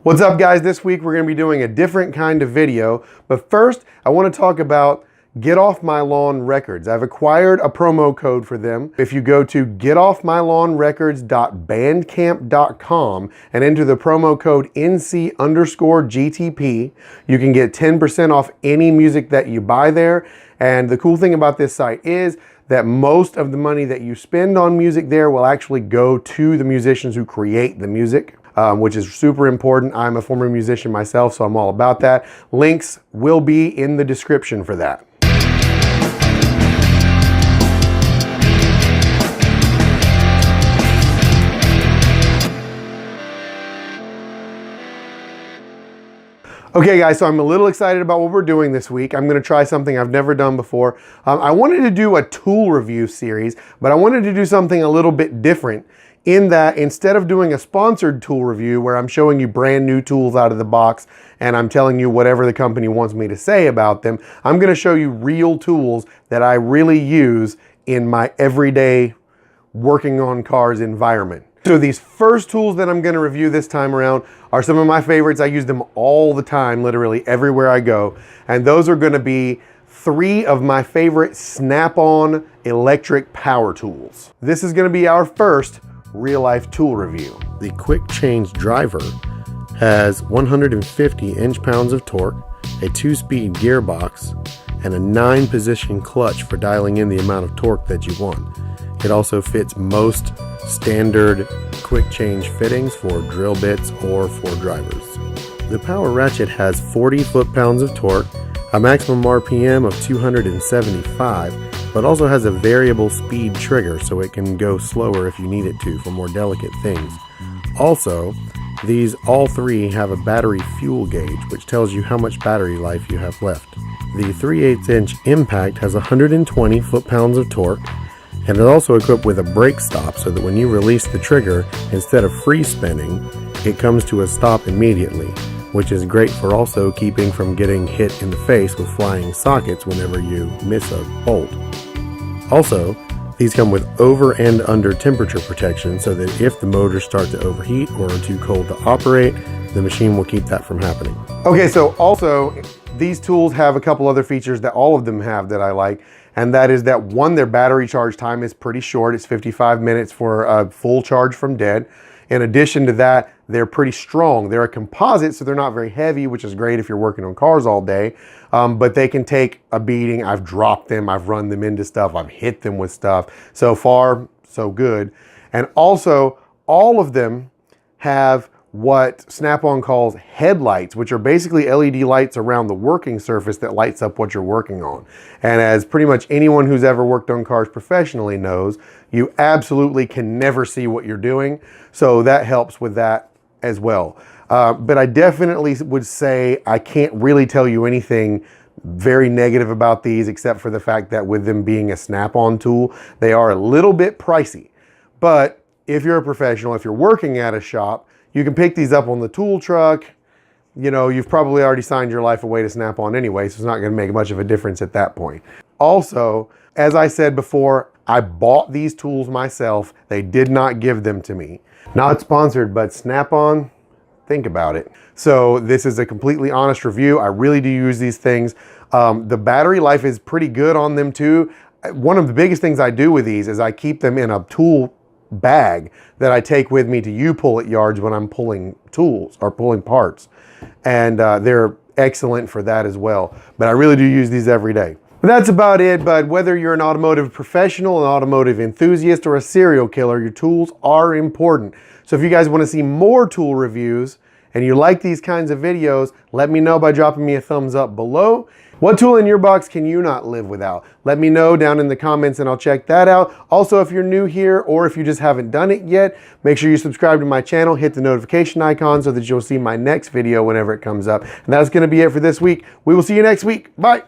What's up guys? This week we're going to be doing a different kind of video, but first I want to talk about Get Off My Lawn Records. I've acquired a promo code for them. If you go to getoffmylawnrecords.bandcamp.com and enter the promo code NC_GTP, you can get 10% off any music that you buy there. And the cool thing about this site is that most of the money that you spend on music there will actually go to the musicians who create the music. Which is super important. I'm a former musician myself, so I'm all about that. Links will be in the description for that. Okay guys, so I'm a little excited about what we're doing this week. I'm gonna try something I've never done before. I wanted to do a tool review series, but I wanted to do something a little bit different in that instead of doing a sponsored tool review where I'm showing you brand new tools out of the box and I'm telling you whatever the company wants me to say about them, I'm gonna show you real tools that I really use in my everyday working on cars environment. So these first tools that I'm gonna review this time around are some of my favorites. I use them all the time, literally everywhere I go. And those are gonna be 3 of my favorite snap-on electric power tools. This is gonna be our first real-life tool review. The quick change driver has 150 inch-pounds of torque, a 2-speed gearbox, and a 9-position clutch for dialing in the amount of torque that you want. It also fits most standard quick change fittings for drill bits or for drivers. The power ratchet has 40 foot-pounds of torque, a maximum RPM of 275, but also has a variable speed trigger so it can go slower if you need it to for more delicate things. Also, these all 3 have a battery fuel gauge which tells you how much battery life you have left. The 3/8 inch impact has 120 foot-pounds of torque and is also equipped with a brake stop so that when you release the trigger, instead of free spinning, it comes to a stop immediately, which is great for also keeping from getting hit in the face with flying sockets whenever you miss a bolt. Also, these come with over and under temperature protection so that if the motors start to overheat or are too cold to operate, the machine will keep that from happening. Okay, so also these tools have a couple other features that all of them have that I like, and that is that one, their battery charge time is pretty short. It's 55 minutes for a full charge from dead. In addition to that, they're pretty strong. They're a composite, so they're not very heavy, which is great if you're working on cars all day, but they can take a beating. I've dropped them, I've run them into stuff, I've hit them with stuff. So far, so good. And also, all of them have what Snap-on calls headlights, which are basically LED lights around the working surface that lights up what you're working on. And as pretty much anyone who's ever worked on cars professionally knows, you absolutely can never see what you're doing. So that helps with that as well. But I definitely would say I can't really tell you anything very negative about these except for the fact that with them being a Snap-on tool, they are a little bit pricey. But if you're a professional, if you're working at a shop, you can pick these up on the tool truck. You know, you've probably already signed your life away to Snap-on anyway, so it's not gonna make much of a difference at that point. Also, as I said before, I bought these tools myself. They did not give them to me. Not sponsored, but Snap-on, think about it. So this is a completely honest review. I really do use these things. The battery life is pretty good on them too. One of the biggest things I do with these is I keep them in a tool bag that I take with me to U-Pull-It yards when I'm pulling tools or pulling parts. And they're excellent for that as well. But I really do use these every day. But that's about it. But whether you're an automotive professional, an automotive enthusiast, or a serial killer, your tools are important. So if you guys want to see more tool reviews and you like these kinds of videos, let me know by dropping me a thumbs up below. What tool in your box can you not live without? Let me know down in the comments and I'll check that out. Also, if you're new here or if you just haven't done it yet, make sure you subscribe to my channel, hit the notification icon so that you'll see my next video whenever it comes up. And that's going to be it for this week. We will see you next week. Bye.